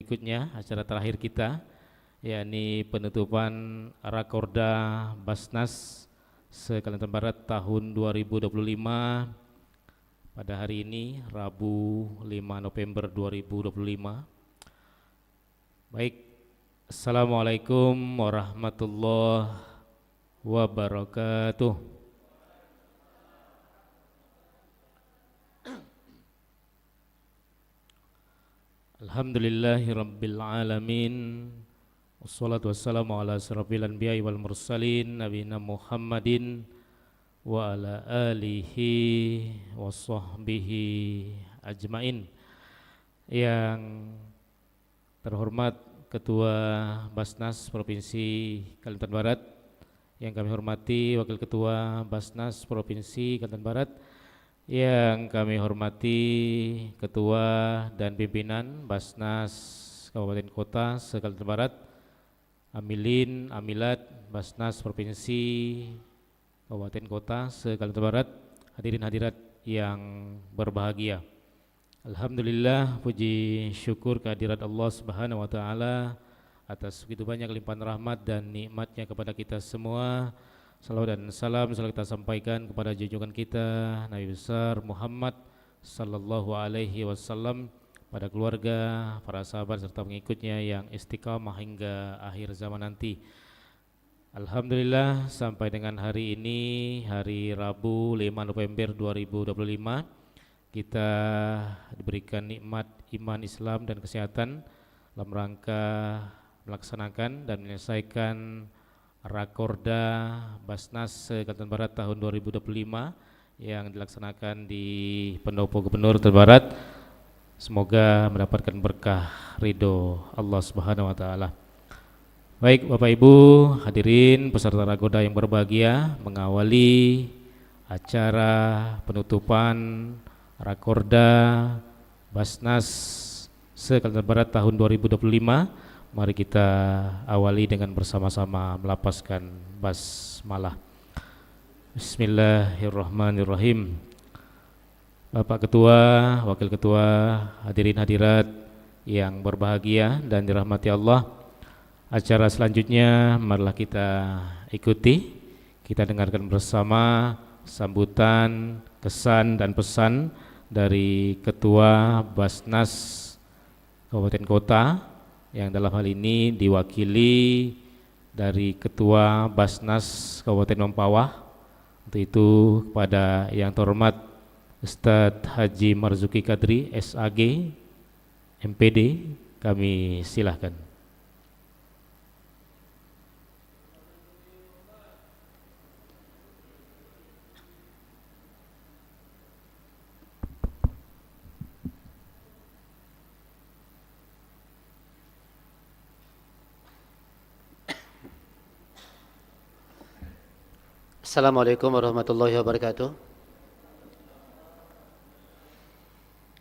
berikutnya, acara terakhir kita, yakni penutupan Rakorda Basnas se-Kalimantan Barat tahun 2025 pada hari ini, Rabu 5 November 2025. Baik, Assalamualaikum warahmatullahi wabarakatuh. Alhamdulillahi rabbil alamin. Wassalatu wassalamu ala asrafil anbiya'i wal mursalin nabiyina Muhammadin wa ala alihi wa sahbihi ajmain. Yang terhormat Ketua Basnas Provinsi Kalimantan Barat, yang kami hormati Wakil Ketua Basnas Provinsi Kalimantan Barat, yang kami hormati Ketua dan Pimpinan Basnas Kabupaten Kota se-Kalimantan Barat, Amilin, Amilat Basnas Provinsi Kabupaten Kota se-Kalimantan Barat, hadirin hadirat yang berbahagia. Alhamdulillah, puji syukur kehadirat Allah Subhanahu wa taala atas begitu banyak limpahan rahmat dan nikmatnya kepada kita semua. Salawat dan salam selalu kita sampaikan kepada junjungan kita Nabi besar Muhammad sallallahu alaihi wasallam, pada keluarga, para sahabat serta pengikutnya yang istiqamah hingga akhir zaman nanti. Alhamdulillah, sampai dengan hari ini, hari Rabu 5 November 2025, kita diberikan nikmat iman, Islam dan kesehatan dalam rangka melaksanakan dan menyelesaikan Rakorda Basnas Kalimantan Barat tahun 2025 yang dilaksanakan di Pendopo Gubernur Barat. Semoga mendapatkan berkah ridho Allah Subhanahu wa taala. Baik Bapak Ibu hadirin peserta Rakorda yang berbahagia, mengawali acara penutupan Rakorda Basnas se-Kalimantan Barat tahun 2025, mari kita awali dengan bersama-sama melapaskan basmalah. Bismillahirrahmanirrahim. Bapak Ketua, Wakil Ketua, hadirin hadirat yang berbahagia dan dirahmati Allah, acara selanjutnya marilah kita ikuti. Kita dengarkan bersama sambutan, kesan dan pesan dari Ketua Basnas Kabupaten Kota, yang dalam hal ini diwakili dari Ketua Basnas Kabupaten Mempawah. Untuk itu kepada yang terhormat Ustadz Haji Marzuki Kadri SAG MPD, kami silahkan. Assalamualaikum warahmatullahi wabarakatuh.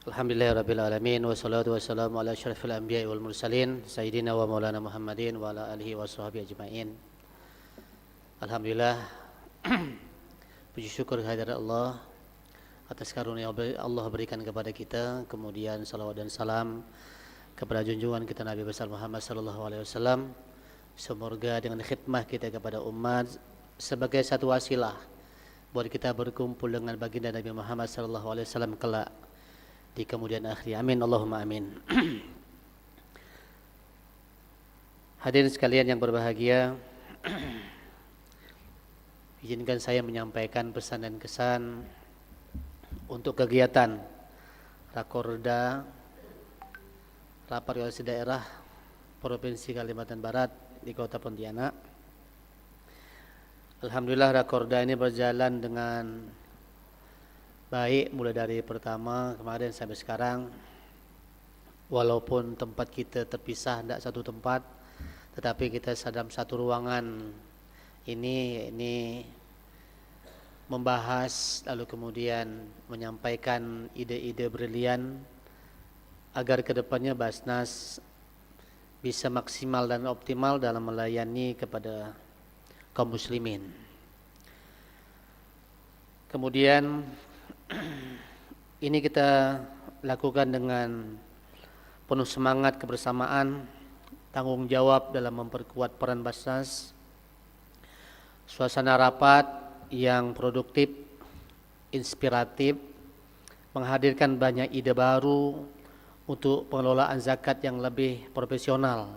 Alhamdulillahirabbil alamin, wassalatu wassalamu ala asyrafil anbiya'i wal mursalin sayyidina wa maulana Muhammadin wa ala alihi washabbihi ajmain. Alhamdulillah, puji syukur kehadirat Allah atas karunia Allah berikan kepada kita, kemudian salawat dan salam kepada junjungan kita Nabi besar Muhammad sallallahu alaihi wasallam. Semoga dengan khidmah kita kepada umat sebagai satu wasilah buat kita berkumpul dengan baginda Nabi Muhammad sallallahu alaihi wasallam kelak di kemudian akhir. Amin Allahumma amin. Hadirin sekalian yang berbahagia, izinkan saya menyampaikan pesan dan kesan untuk kegiatan Rakorda Rapat Koordinasi Daerah Provinsi Kalimantan Barat di Kota Pontianak. Alhamdulillah, Rakorda ini berjalan dengan baik mulai dari pertama kemarin sampai sekarang. Walaupun tempat kita terpisah, tidak satu tempat, tetapi kita dalam satu ruangan ini membahas, lalu kemudian menyampaikan ide-ide brilian agar kedepannya Basnas bisa maksimal dan optimal dalam melayani kepada kaum muslimin. Kemudian ini kita lakukan dengan penuh semangat kebersamaan, tanggung jawab dalam memperkuat peran Basnas, suasana rapat yang produktif, inspiratif, menghadirkan banyak ide baru untuk pengelolaan zakat yang lebih profesional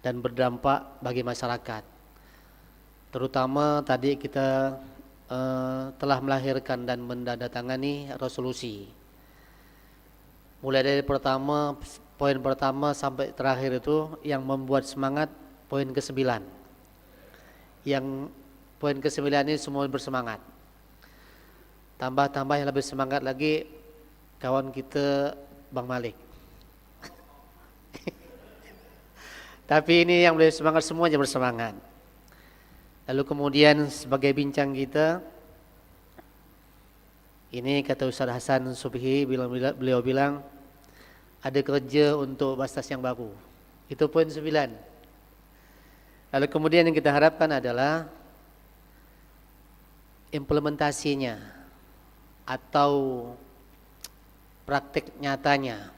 dan berdampak bagi masyarakat. Terutama tadi kita telah melahirkan dan menandatangani resolusi. Mulai dari poin pertama sampai terakhir itu yang membuat semangat poin ke-9. Yang poin ke-9 ini semua bersemangat. Tambah yang lebih semangat lagi kawan kita Bang Malik. Tapi ini yang lebih semangat, semuanya bersemangat. Lalu kemudian sebagai bincang kita, ini kata Ustaz Hasan Subhi, beliau bilang ada kerja untuk Basnas yang baru. Itu poin 9. Lalu kemudian yang kita harapkan adalah implementasinya atau praktik nyatanya.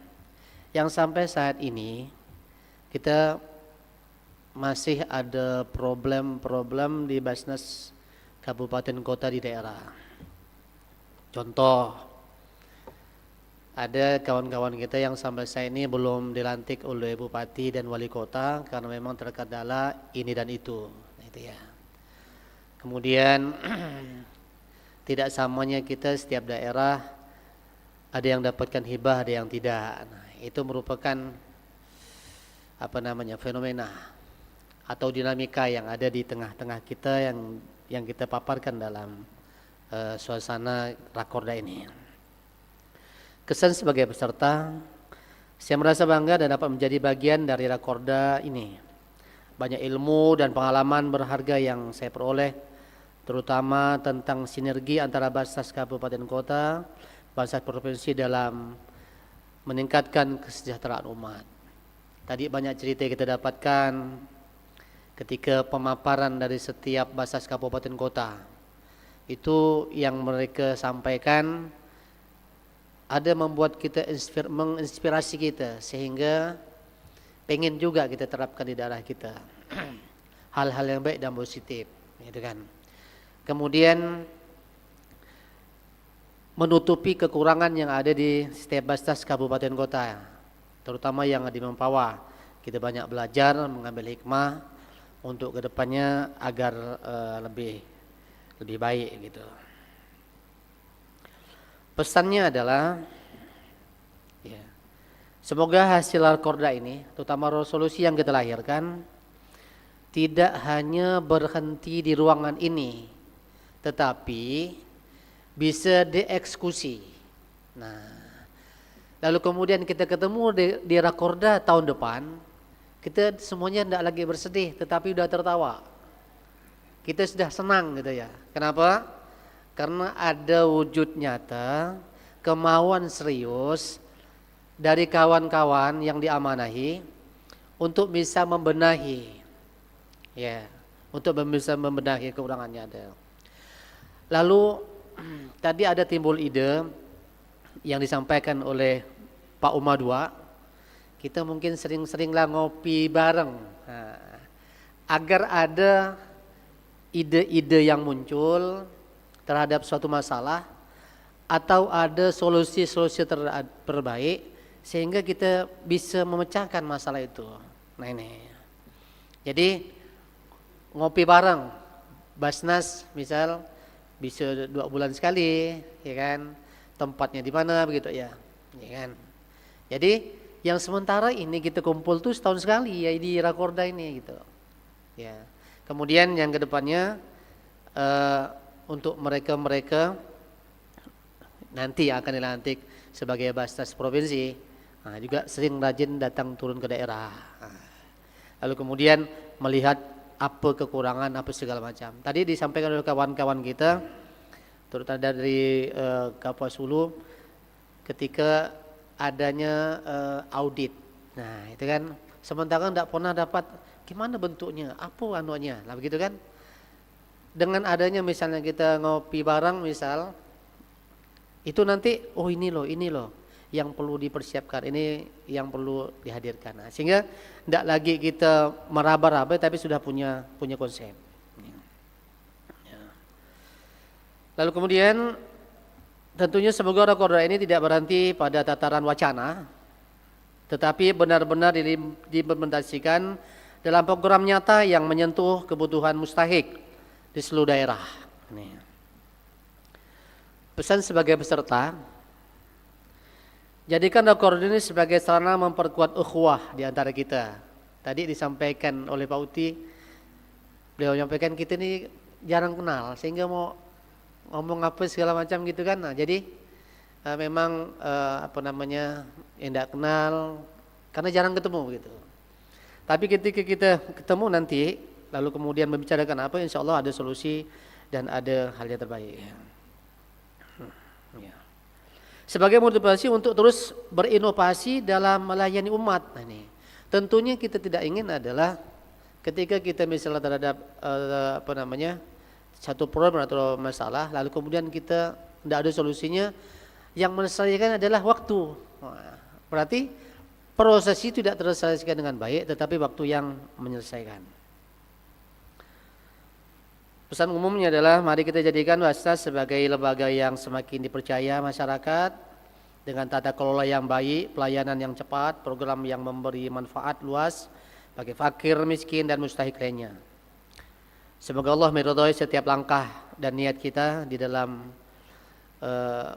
Yang sampai saat ini kita masih ada problem-problem di Basnas kabupaten kota di daerah. Contoh, ada kawan-kawan kita yang sampai saat ini belum dilantik oleh bupati dan wali kota karena memang terkendala ini dan itu ya. Kemudian tidak samanya kita setiap daerah ada yang dapatkan hibah, ada yang tidak. Nah, itu merupakan fenomena atau dinamika yang ada di tengah-tengah kita yang kita paparkan dalam suasana Rakorda ini. Kesan sebagai peserta, saya merasa bangga dan dapat menjadi bagian dari Rakorda ini. Banyak ilmu dan pengalaman berharga yang saya peroleh, terutama tentang sinergi antara Basnas kabupaten kota, Basnas provinsi dalam meningkatkan kesejahteraan umat. Tadi banyak cerita yang kita dapatkan ketika pemaparan dari setiap Basnas kabupaten kota. Itu yang mereka sampaikan ada membuat kita menginspirasi kita sehingga pengen juga kita terapkan di daerah kita. Hal-hal yang baik dan positif, gitu kan. Kemudian menutupi kekurangan yang ada di setiap Basnas kabupaten kota, terutama yang di Mempawah. Kita banyak belajar, mengambil hikmah untuk kedepannya agar lebih baik gitu. Pesannya adalah ya, semoga hasil Rakorda ini, terutama resolusi yang kita lahirkan, tidak hanya berhenti di ruangan ini, tetapi bisa dieksekusi. Nah, lalu kemudian kita ketemu di Rakorda tahun depan, kita semuanya tidak lagi bersedih, tetapi sudah tertawa. Kita sudah senang gitu ya. Kenapa? Karena ada wujud nyata, kemauan serius dari kawan-kawan yang diamanahi untuk bisa membenahi, ya, untuk bisa membenahi kekurangannya ada. Lalu tadi ada timbul ide yang disampaikan oleh Pak Umar II, kita mungkin sering-seringlah ngopi bareng, agar ada ide-ide yang muncul terhadap suatu masalah atau ada solusi-solusi terbaik sehingga kita bisa memecahkan masalah itu. Nah ini, jadi ngopi bareng, Basnas misal bisa 2 bulan sekali, ya kan? Tempatnya di mana begitu ya, ya kan? Jadi yang sementara ini kita kumpul tuh setahun sekali ya di Rakorda ini gitu, ya. Kemudian yang kedepannya untuk mereka nanti akan dilantik sebagai Basnas provinsi, juga sering rajin datang turun ke daerah. Lalu kemudian melihat apa kekurangan, apa segala macam. Tadi disampaikan oleh kawan-kawan kita, terutama dari Kapuas Hulu, ketika adanya audit. Nah itu kan sementara tidak pernah dapat gimana bentuknya, apa anuannya, lah begitu kan. Dengan adanya misalnya kita ngopi bareng misal, itu nanti oh ini loh, yang perlu dipersiapkan, ini yang perlu dihadirkan. Nah, sehingga tidak lagi kita meraba-raba tapi sudah punya konsep. Ya. Lalu kemudian tentunya semoga Rakorda ini tidak berhenti pada tataran wacana, tetapi benar-benar diimplementasikan dalam program nyata yang menyentuh kebutuhan mustahik di seluruh daerah. Ini. Pesan sebagai peserta, jadikan Rakorda ini sebagai sarana memperkuat ukhuwah di antara kita. Tadi disampaikan oleh Pak Uti, beliau menyampaikan kita ini jarang kenal, sehingga mau ngomong apa segala macam gitu kan. Nah, jadi memang yang tidak kenal karena jarang ketemu gitu. Tapi ketika kita ketemu nanti, lalu kemudian membicarakan apa, insya Allah ada solusi dan ada hal yang terbaik. Ya. Sebagai motivasi untuk terus berinovasi dalam melayani umat. Nah, ini tentunya kita tidak ingin adalah ketika kita misalnya terhadap satu problem atau masalah, lalu kemudian kita tidak ada solusinya, yang menyelesaikan adalah waktu. Nah, berarti proses itu tidak terselesaikan dengan baik, tetapi waktu yang menyelesaikan. Pesan umumnya adalah mari kita jadikan Basnas sebagai lembaga yang semakin dipercaya masyarakat dengan tata kelola yang baik, pelayanan yang cepat, program yang memberi manfaat luas bagi fakir, miskin, dan mustahik lainnya. Semoga Allah meridhai setiap langkah dan niat kita di dalam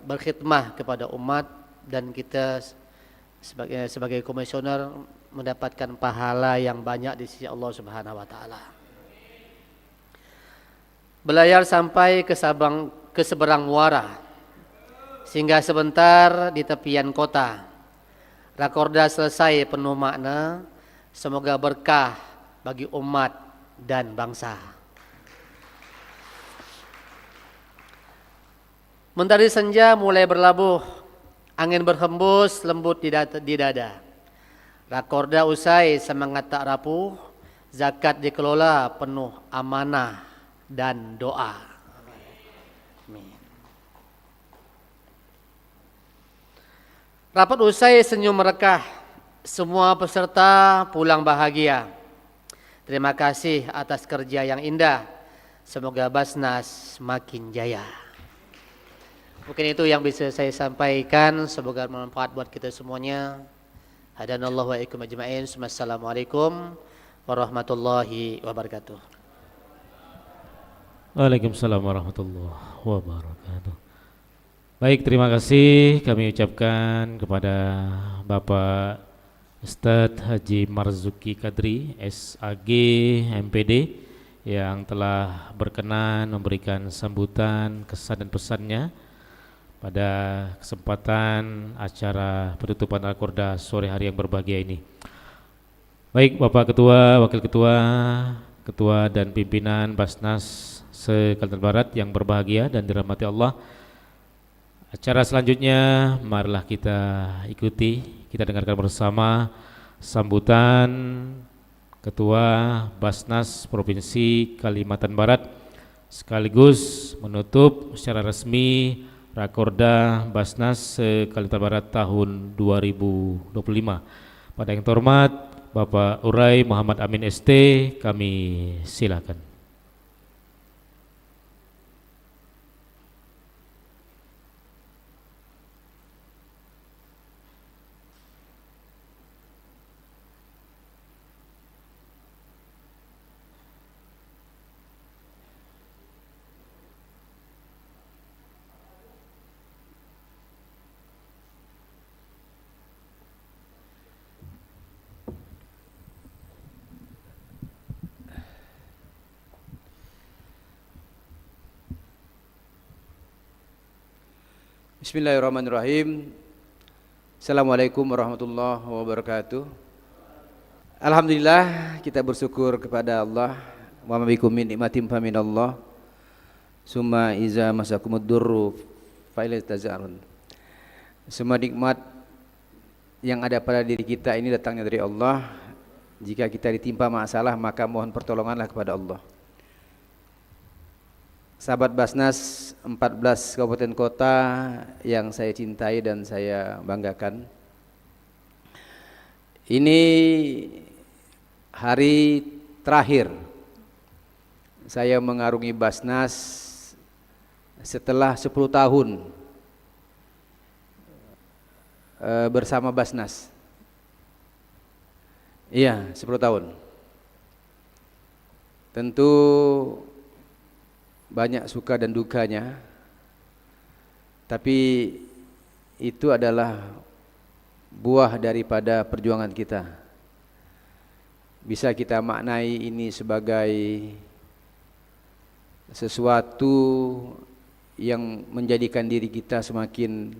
berkhidmah kepada umat, dan kita sebagai komisioner mendapatkan pahala yang banyak di sisi Allah Subhanahu wa taala. Belayar sampai ke seberang muara, sehingga sebentar di tepian kota. Rakorda selesai penuh makna, semoga berkah bagi umat dan bangsa. Mentari senja mulai berlabuh, angin berhembus lembut di dada. Rakorda usai, semangat tak rapuh, zakat dikelola penuh amanah dan doa. Amin. Rapat usai, senyum merekah, semua peserta pulang bahagia. Terima kasih atas kerja yang indah, semoga Basnas makin jaya. Mungkin itu yang bisa saya sampaikan, semoga bermanfaat buat kita semuanya. Hadanallahu wa iyyakum ajma'in. Assalamualaikum warahmatullahi wabarakatuh. Waalaikumsalam warahmatullahi wabarakatuh. Baik, terima kasih kami ucapkan kepada Bapak Ustadz Haji Marzuki Kadri, SAG MPD, yang telah berkenan memberikan sambutan, kesan dan pesannya pada kesempatan acara penutupan Rakorda sore hari yang berbahagia ini. Baik, Bapak Ketua, Wakil Ketua, Ketua dan Pimpinan Basnas se-Kalimantan Barat yang berbahagia dan dirahmati Allah. Acara selanjutnya marilah kita ikuti, kita dengarkan bersama sambutan Ketua Basnas Provinsi Kalimantan Barat sekaligus menutup secara resmi Rakorda Basnas se-Kalimantan Barat tahun 2025. Pada yang terhormat Bapak Urai Muhammad Amin ST, kami silakan. Bismillahirrahmanirrahim. Assalamualaikum warahmatullahi wabarakatuh. Alhamdulillah, kita bersyukur kepada Allah. Wa ma bikum min nikmatin fa minallah. Summa iza masakumud durru fa ilaihi taj'arun. Semua nikmat yang ada pada diri kita ini datangnya dari Allah. Jika kita ditimpa masalah, maka mohon pertolonganlah kepada Allah. sahabat Basnas 14 kabupaten kota yang saya cintai dan saya banggakan. Ini hari terakhir saya mengarungi Basnas setelah 10 tahun bersama Basnas. Iya, 10 tahun. Tentu banyak suka dan dukanya, tapi itu adalah buah daripada perjuangan kita. Bisa kita maknai ini sebagai sesuatu yang menjadikan diri kita semakin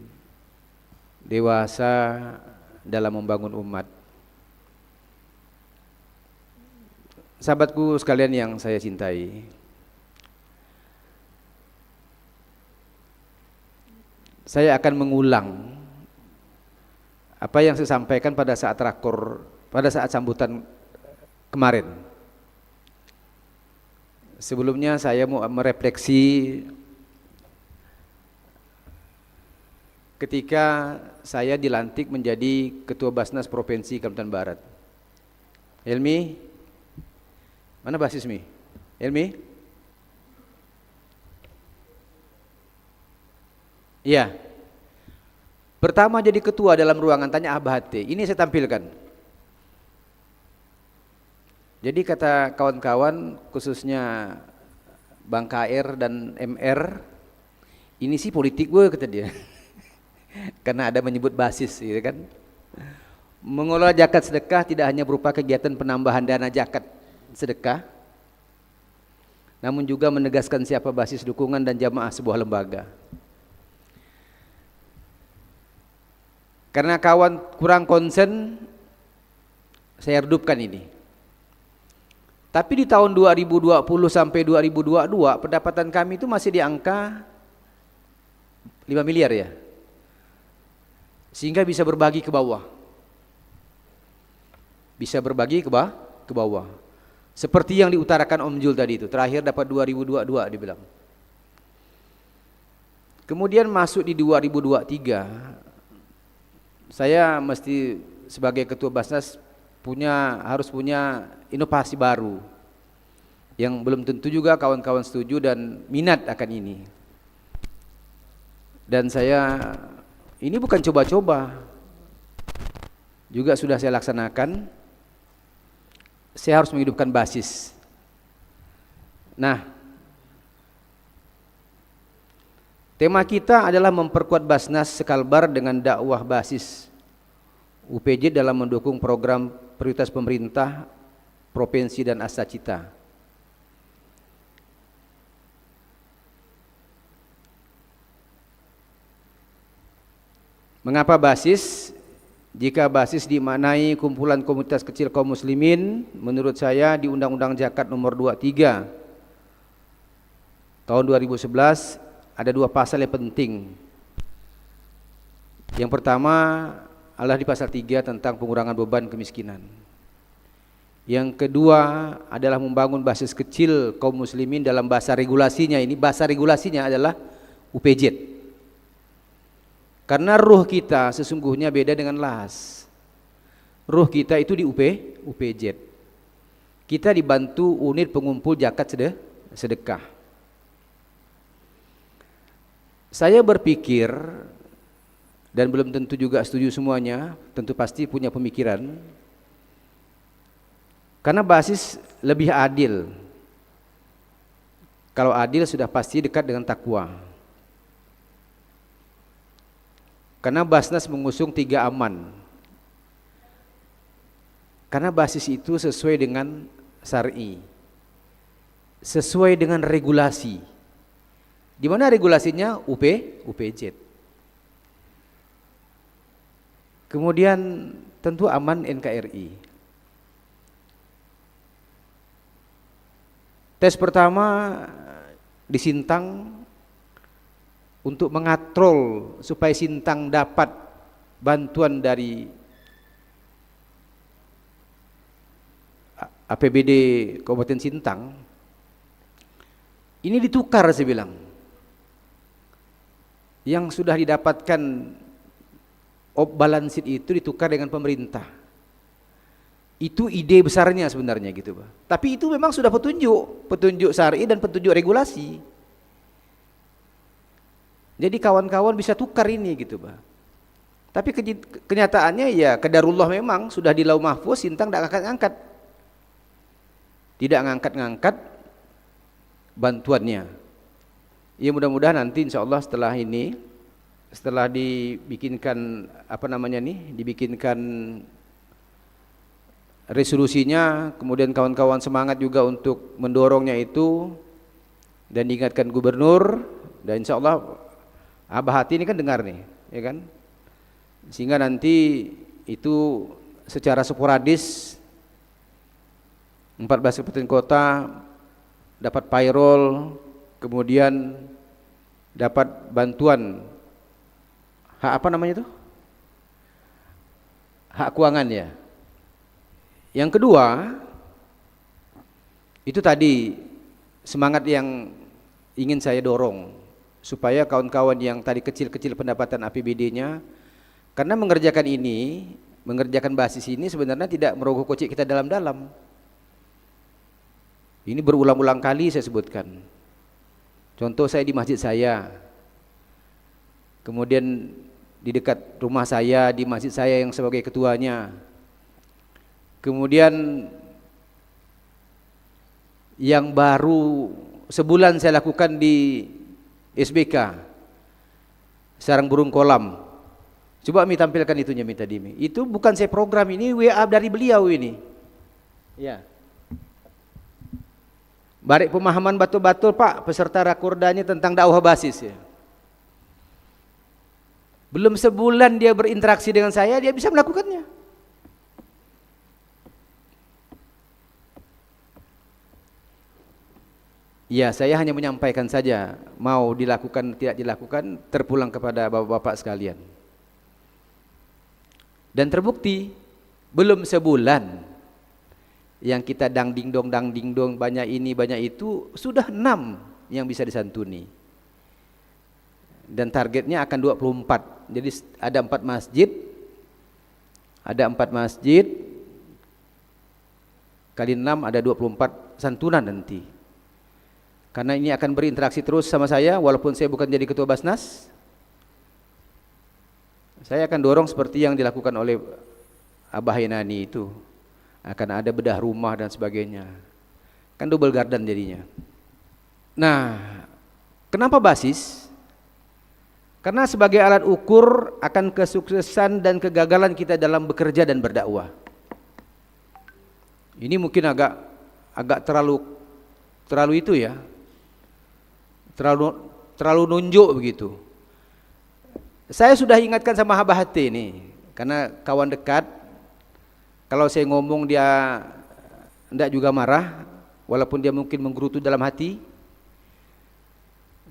dewasa dalam membangun umat. Sahabatku sekalian yang saya cintai, saya akan mengulang apa yang saya sampaikan pada saat rakor, pada saat sambutan kemarin. Sebelumnya saya mau merefleksi ketika saya dilantik menjadi Ketua Basnas Provinsi Kalimantan Barat. Helmi, mana Basismi? Helmi? Iya. Pertama jadi ketua dalam ruangan tanya Abah Hati. Ini saya tampilkan. Jadi kata kawan-kawan khususnya Bang KR dan MR, ini sih politik gue kata dia. Karena ada menyebut basis gitu kan. Mengelola zakat sedekah tidak hanya berupa kegiatan penambahan dana zakat sedekah, namun juga menegaskan siapa basis dukungan dan jamaah sebuah lembaga. Karena kawan kurang konsen, saya redupkan ini. Tapi di tahun 2020 sampai 2022 pendapatan kami itu masih di angka 5 miliar ya. Sehingga bisa berbagi ke bawah. Bisa berbagi ke bawah. Seperti yang diutarakan Om Jul tadi itu, terakhir dapat 2022 dibilang. Kemudian masuk di 2023, saya mesti sebagai ketua Basnas harus punya inovasi baru yang belum tentu juga kawan-kawan setuju dan minat akan ini. Dan saya ini bukan coba-coba, juga sudah saya laksanakan. Saya harus menghidupkan basis. Nah, tema kita adalah memperkuat Basnas Sekalbar dengan dakwah basis UPJ dalam mendukung program prioritas pemerintah, provinsi dan Asacita. Mengapa basis? Jika basis dimaknai kumpulan komunitas kecil kaum muslimin, menurut saya di Undang-Undang Zakat nomor 23 tahun 2011 ada 2 pasal yang penting. Yang pertama adalah di pasal 3 tentang pengurangan beban kemiskinan. Yang kedua adalah membangun basis kecil kaum muslimin dalam bahasa regulasinya. Ini bahasa regulasinya adalah UPJ. Karena ruh kita sesungguhnya beda dengan las. Ruh kita itu di UPJ. Kita dibantu unit pengumpul zakat sedekah. Saya berpikir, dan belum tentu juga setuju semuanya, tentu pasti punya pemikiran, karena basis lebih adil. Kalau adil sudah pasti dekat dengan takwa. Karena Basnas mengusung 3 aman. Karena basis itu sesuai dengan syar'i, sesuai dengan regulasi. Di mana regulasinya? UPJ. Kemudian tentu aman NKRI. Tes pertama di Sintang untuk mengatrol supaya Sintang dapat bantuan dari APBD Kabupaten Sintang. Ini ditukar saya bilang. Yang sudah didapatkan balance sheet itu ditukar dengan pemerintah. Itu ide besarnya sebenarnya gitu, Pak. Tapi itu memang sudah petunjuk syar'i dan petunjuk regulasi. Jadi kawan-kawan bisa tukar ini gitu, Pak. Tapi kenyataannya ya qadarullah, memang sudah di Lauh Mahfuz Sintang tidak ngangkat-ngangkat. Tidak ngangkat-ngangkat bantuannya. Ya mudah-mudahan nanti insya Allah setelah ini, setelah dibikinkan dibikinkan resolusinya, kemudian kawan-kawan semangat juga untuk mendorongnya itu dan diingatkan gubernur, dan insya Allah Abah Hati ini kan dengar nih, ya kan, sehingga nanti itu secara sporadis 14 kabupaten kota dapat payroll, kemudian dapat bantuan hak hak keuangan ya. Yang kedua, itu tadi semangat yang ingin saya dorong supaya kawan-kawan yang tadi kecil-kecil pendapatan APBD-nya, karena mengerjakan basis ini sebenarnya tidak merogoh kocek kita dalam-dalam. Ini berulang-ulang kali saya sebutkan. Contoh saya di masjid saya, kemudian di dekat rumah saya, di masjid saya yang sebagai ketuanya, kemudian yang baru sebulan saya lakukan di SBK Sarang Burung Kolam. Coba Mi tampilkan itunya, Mi tadi Mi. Itu bukan saya program, ini WA dari beliau ini. Ya. Barik pemahaman betul-betul Pak peserta rakordanya tentang dakwah basis ya. Belum sebulan dia berinteraksi dengan saya, dia bisa melakukannya. Ya, saya hanya menyampaikan saja, mau dilakukan tidak dilakukan terpulang kepada bapak-bapak sekalian. Dan terbukti belum sebulan yang kita dang ding dong banyak ini banyak itu, sudah 6 yang bisa disantuni. Dan targetnya akan 24. Jadi ada 4 masjid. Ada 4 masjid kali 6 ada 24 santunan nanti. Karena ini akan berinteraksi terus sama saya, walaupun saya bukan jadi ketua Basnas. Saya akan dorong seperti yang dilakukan oleh Abah Henani itu. Akan ada bedah rumah dan sebagainya. Kan double garden jadinya. Nah, kenapa basis? Karena sebagai alat ukur akan kesuksesan dan kegagalan kita dalam bekerja dan berdakwah. Ini mungkin agak terlalu itu ya. Terlalu nunjuk begitu. Saya sudah ingatkan sama Abah Hati ini, karena kawan dekat. Kalau saya ngomong dia tidak juga marah, walaupun dia mungkin menggerutu dalam hati.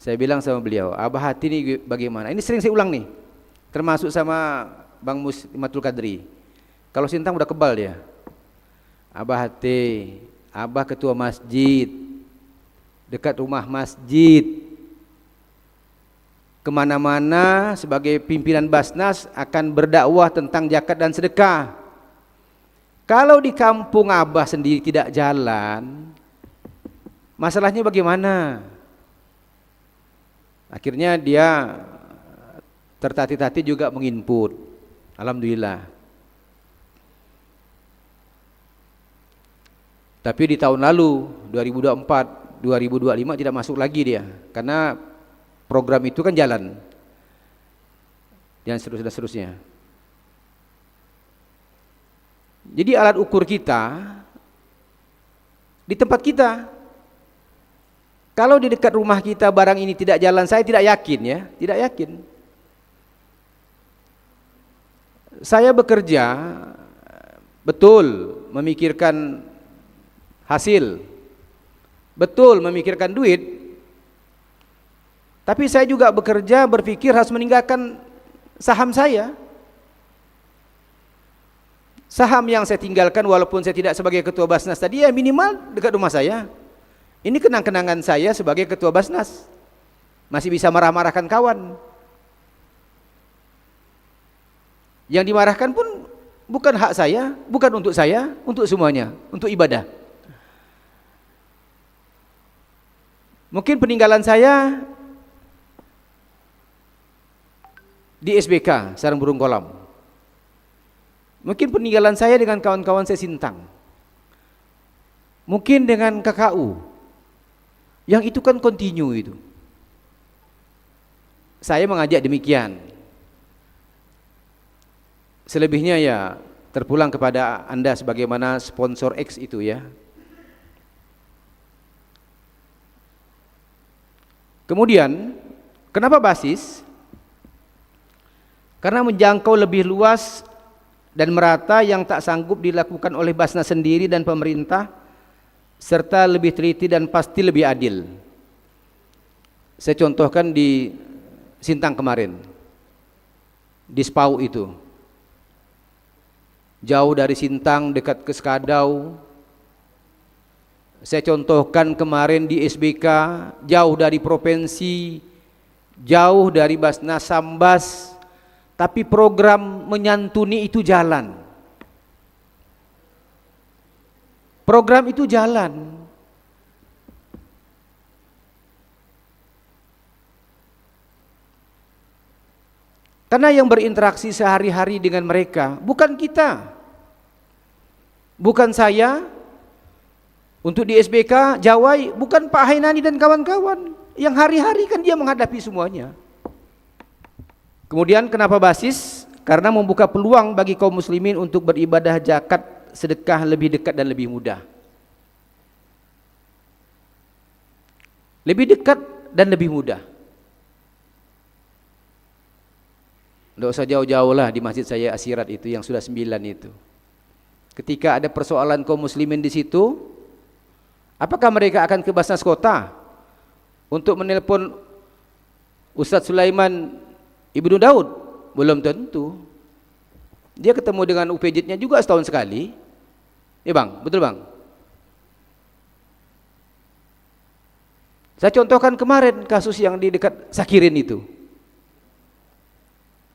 Saya bilang sama beliau, Abah Hati ini bagaimana? Ini sering saya ulang nih, termasuk sama Bang Muslimatul Qadri. Kalau Sintang udah kebal dia. Abah Hati, Abah ketua masjid, dekat rumah masjid, kemana-mana sebagai pimpinan Basnas akan berdakwah tentang zakat dan sedekah. Kalau di kampung Abah sendiri tidak jalan, masalahnya bagaimana? Akhirnya dia tertati-tati juga menginput. Alhamdulillah. Tapi di tahun lalu 2024, 2025 tidak masuk lagi dia, karena program itu kan jalan. Dan seterusnya. Jadi alat ukur kita di tempat kita. Kalau di dekat rumah kita barang ini tidak jalan, saya tidak yakin ya, tidak yakin. Saya bekerja betul memikirkan hasil, betul memikirkan duit. Tapi saya juga bekerja berpikir harus meninggalkan saham saya. Saham yang saya tinggalkan walaupun saya tidak sebagai ketua Basnas tadi ya minimal dekat rumah saya. Ini kenang-kenangan saya sebagai ketua Basnas. Masih bisa marah-marahkan kawan. Yang dimarahkan pun bukan hak saya, bukan untuk saya, untuk semuanya, untuk ibadah. Mungkin peninggalan saya di SBK, Sarang Burung Kolam. Mungkin peninggalan saya dengan kawan-kawan saya Sintang. Mungkin dengan KKU. Yang itu kan kontinu itu. Saya mengajak demikian. Selebihnya ya terpulang kepada Anda sebagaimana sponsor X itu ya. Kemudian, kenapa basis? Karena menjangkau lebih luas dan merata yang tak sanggup dilakukan oleh Basnas sendiri dan pemerintah, serta lebih teliti dan pasti lebih adil. Saya contohkan di Sintang kemarin, di SPAU itu. Jauh dari Sintang, dekat ke Skadau. Saya contohkan kemarin di SBK, jauh dari provinsi, jauh dari Basnas Sambas, tapi program menyantuni itu jalan. Program itu jalan. Karena yang berinteraksi sehari-hari dengan mereka bukan kita, bukan saya. Untuk di SBK Jawai bukan Pak Hainani dan kawan-kawan, yang hari-hari kan dia menghadapi semuanya. Kemudian kenapa basis? Karena membuka peluang bagi kaum muslimin untuk beribadah zakat sedekah lebih dekat dan lebih mudah. Lebih dekat dan lebih mudah. Tidak usah jauh-jauh lah di masjid saya Asirat itu yang sudah 9 itu. Ketika ada persoalan kaum muslimin di situ, apakah mereka akan ke Basnas Kota untuk menelpon Ustadz Sulaiman Ibnu Daud? Belum tentu. Dia ketemu dengan UPJ-nya juga setahun sekali. Ya bang, betul bang? Saya contohkan kemarin kasus yang di dekat Sakirin itu.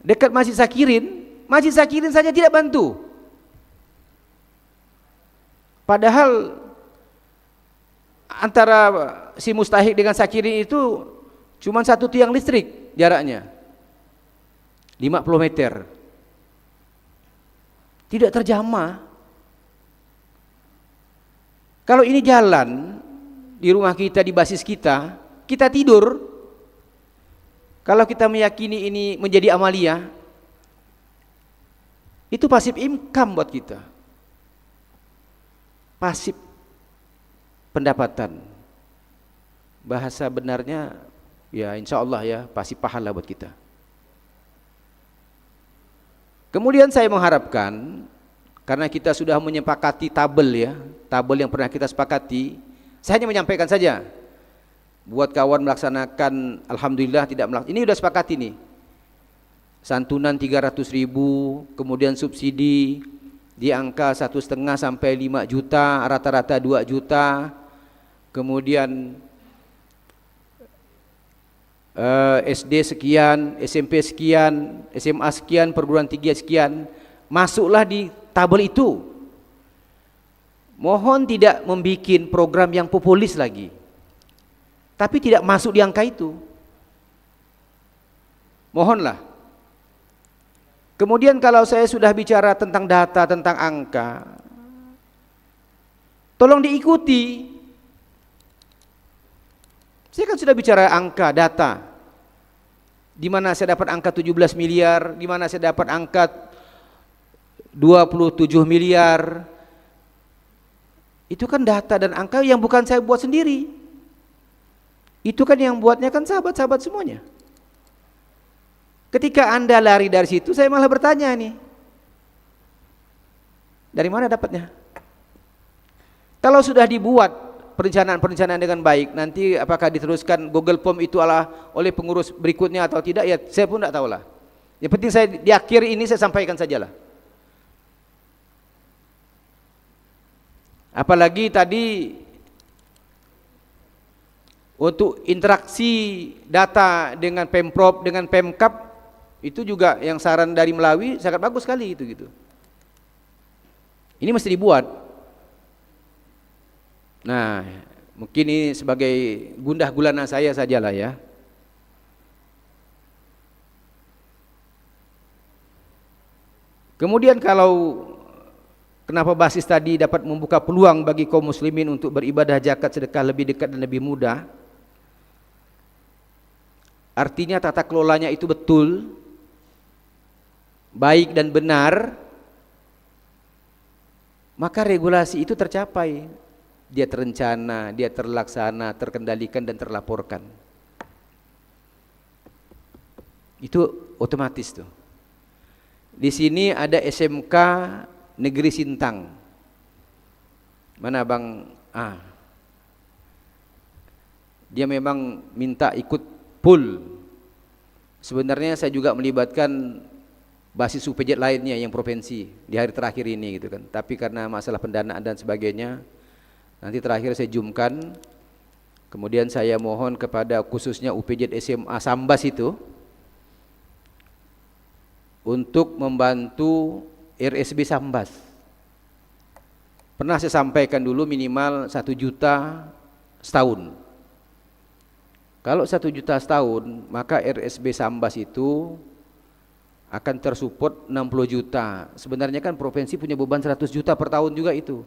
Dekat Masjid Sakirin saja tidak bantu. Padahal antara si Mustahik dengan Sakirin itu cuma 1 tiang listrik jaraknya, 50 meter. Tidak terjamah. Kalau ini jalan di rumah kita, di basis kita, kita tidur. Kalau kita meyakini ini menjadi amalia, itu pasif income buat kita. Pasif pendapatan. Bahasa benarnya ya insya Allah ya pasti pahala buat kita. Kemudian saya mengharapkan, karena kita sudah menyepakati tabel ya, tabel yang pernah kita sepakati, saya hanya menyampaikan saja. Buat kawan melaksanakan, alhamdulillah tidak melaksanakan. Ini sudah sepakati nih. Santunan 300.000, kemudian subsidi di angka 1,5 sampai 5 juta, rata-rata 2 juta. Kemudian SD sekian, SMP sekian, SMA sekian, perguruan tinggi sekian, masuklah di tabel itu. Mohon tidak membuat program yang populis lagi, tapi tidak masuk di angka itu. Mohonlah. Kemudian kalau saya sudah bicara tentang data, tentang angka, tolong diikuti. Saya kan sudah bicara angka, data. Di mana saya dapat angka 17 miliar, di mana saya dapat angka 27 miliar. Itu kan data dan angka yang bukan saya buat sendiri. Itu kan yang buatnya kan sahabat-sahabat semuanya. Ketika Anda lari dari situ, saya malah bertanya nih, dari mana dapatnya? Kalau sudah dibuat perencanaan-perencanaan dengan baik, nanti apakah diteruskan Google Form itu oleh pengurus berikutnya atau tidak, ya saya pun tidak tahu lah. Yang penting saya di akhir ini saya sampaikan sajalah. Apalagi tadi Untuk interaksi data dengan Pemprov, dengan Pemkap, itu juga yang saran dari Melawi sangat bagus sekali itu gitu. Ini mesti dibuat. Nah, mungkin ini sebagai gundah gulana saya sajalah ya. Kemudian kalau kenapa basis tadi dapat membuka peluang bagi kaum muslimin untuk beribadah zakat sedekah lebih dekat dan lebih mudah? Artinya tata kelolanya itu betul, baik dan benar, maka regulasi itu tercapai. Dia terencana, dia terlaksana, terkendalikan dan terlaporkan. Itu otomatis tuh. Di sini ada SMK Negeri Sintang. Mana Bang? Dia memang minta ikut pool. Sebenarnya saya juga melibatkan basis UPJ lainnya yang provinsi di hari terakhir ini gitu kan. Tapi karena masalah pendanaan dan sebagainya, nanti terakhir saya zoomkan. Kemudian saya mohon kepada khususnya UPJ SMA Sambas itu untuk membantu RSB Sambas. Pernah saya sampaikan dulu minimal 1 juta setahun. Kalau 1 juta setahun, maka RSB Sambas itu akan tersupport 60 juta. Sebenarnya kan provinsi punya beban 100 juta per tahun juga itu.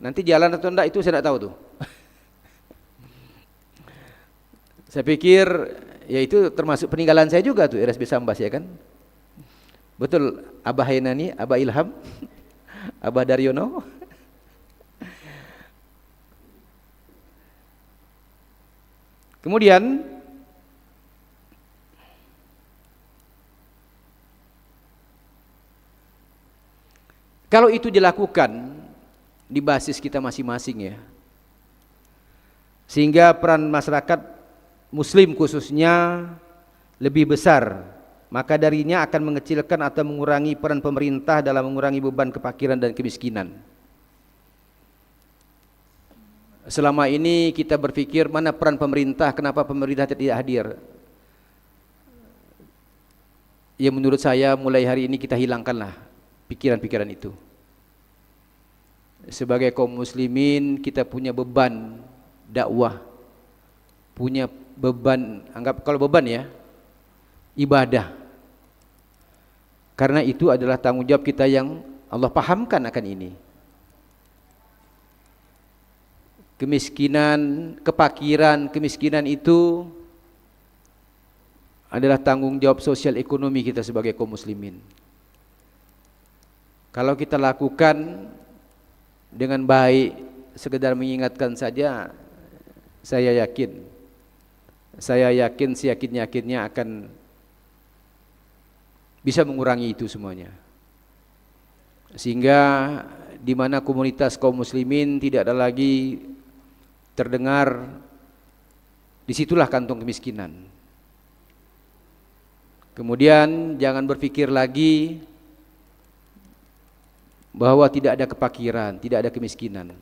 Nanti jalan atau enggak itu saya tidak tahu tuh. Saya pikir ya itu termasuk peninggalan saya juga tuh RSB Sambas ya kan. Betul, Abah Hainani, Abah Ilham, Abah Daryono. Kemudian kalau itu dilakukan di basis kita masing-masing ya, sehingga peran masyarakat muslim khususnya lebih besar, maka darinya akan mengecilkan atau mengurangi peran pemerintah dalam mengurangi beban kefakiran dan kemiskinan. Selama ini kita berpikir mana peran pemerintah, kenapa pemerintah tidak hadir? Ya menurut saya mulai hari ini kita hilangkanlah pikiran-pikiran itu. Sebagai kaum muslimin kita punya beban dakwah, punya beban, anggap kalau beban ya, ibadah. Karena itu adalah tanggung jawab kita yang Allah pahamkan akan ini. Kemiskinan, kefakiran, kemiskinan itu adalah tanggung jawab sosial ekonomi kita sebagai kaum muslimin. Kalau kita lakukan dengan baik, sekedar mengingatkan saja, saya yakin seyakin-yakinnya akan bisa mengurangi itu semuanya. Sehingga di mana komunitas kaum muslimin tidak ada lagi terdengar, disitulah kantong kemiskinan. Kemudian jangan berpikir lagi bahwa tidak ada kefakiran, tidak ada kemiskinan.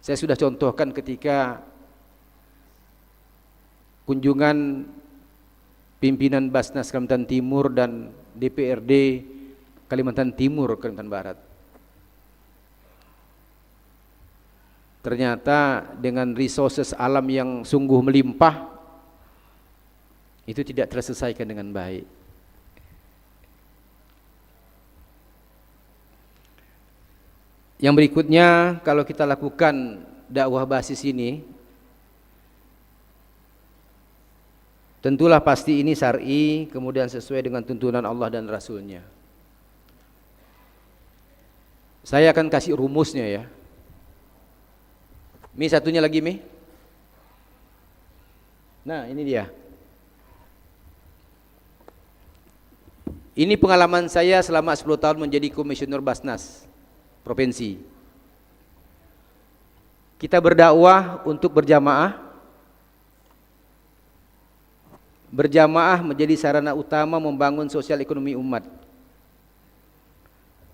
Saya sudah contohkan ketika kunjungan pimpinan Basnas Kalimantan Timur dan DPRD Kalimantan Timur, Kalimantan Barat. Ternyata dengan resources alam yang sungguh melimpah, itu tidak terselesaikan dengan baik. Yang berikutnya, kalau kita lakukan dakwah basis ini, tentulah pasti ini syar'i, kemudian sesuai dengan tuntunan Allah dan Rasulnya. Saya akan kasih rumusnya ya. Mi satunya lagi Mi. Nah ini dia. Ini pengalaman saya selama 10 tahun menjadi komisioner Basnas Provinsi. Kita berdakwah untuk berjamaah. Berjamaah menjadi sarana utama membangun sosial ekonomi umat.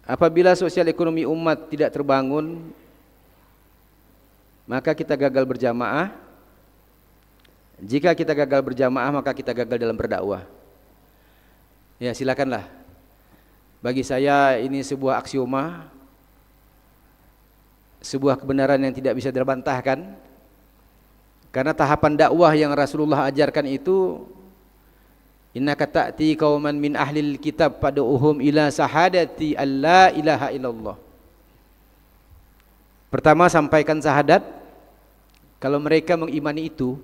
Apabila sosial ekonomi umat tidak terbangun, maka kita gagal berjamaah, Jika kita gagal berjamaah maka kita gagal dalam berdakwah. Ya silakanlah. Bagi saya ini sebuah aksioma, sebuah kebenaran yang tidak bisa terbantahkan. Karena tahapan dakwah yang Rasulullah ajarkan itu, innaka ta'ti qauman min ahlil kitab fad'uhum ila sahadati alla ilaha illallah. Pertama sampaikan syahadat. Kalau mereka mengimani itu,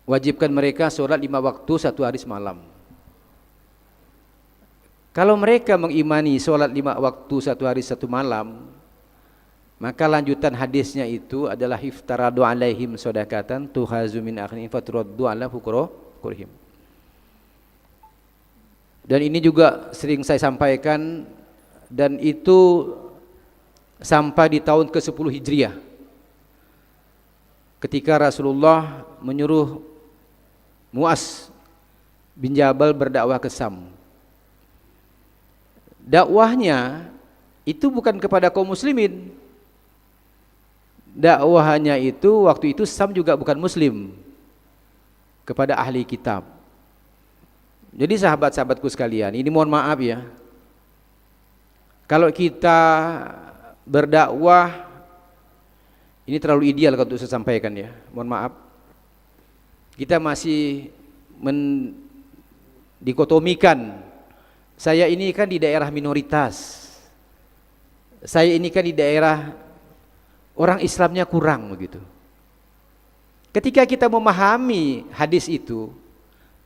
wajibkan mereka sholat 5 waktu 1 hari semalam. Kalau mereka mengimani sholat 5 waktu 1 hari 1 malam, maka lanjutan hadisnya itu adalah iftaradu alaihim sodakatan tuhazu min akhnin faturaddu ala fuqurihim. Dan ini juga sering saya sampaikan, dan itu sampai di tahun ke-10 Hijriah ketika Rasulullah menyuruh Mu'az bin Jabal berdakwah ke Sam. Dakwahnya itu bukan kepada kaum muslimin. Dakwahnya itu waktu itu Sam juga bukan muslim, kepada ahli kitab. Jadi sahabat-sahabatku sekalian, ini mohon maaf ya, kalau kita berdakwah, ini terlalu ideal kalau untuk saya sampaikan ya, mohon maaf. Kita masih mendikotomikan, saya ini kan di daerah minoritas, saya ini kan di daerah orang Islamnya kurang begitu. Ketika kita memahami hadis itu,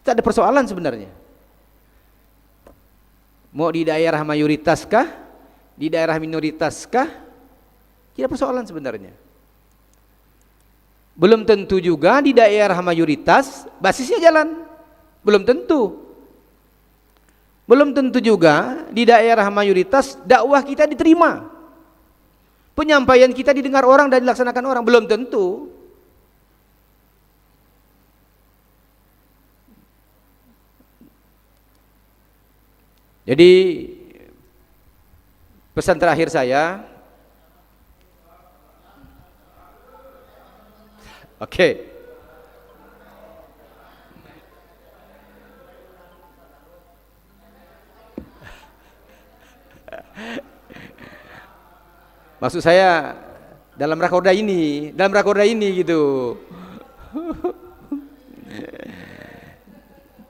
tak ada persoalan sebenarnya. Mau di daerah mayoritas kah, di daerah minoritas kah, tidak persoalan sebenarnya. Belum tentu juga di daerah mayoritas basisnya jalan, belum tentu. Belum tentu juga di daerah mayoritas dakwah kita diterima, penyampaian kita didengar orang dan dilaksanakan orang, belum tentu. Jadi pesan terakhir saya, oke. Maksud saya dalam rakorda ini gitu.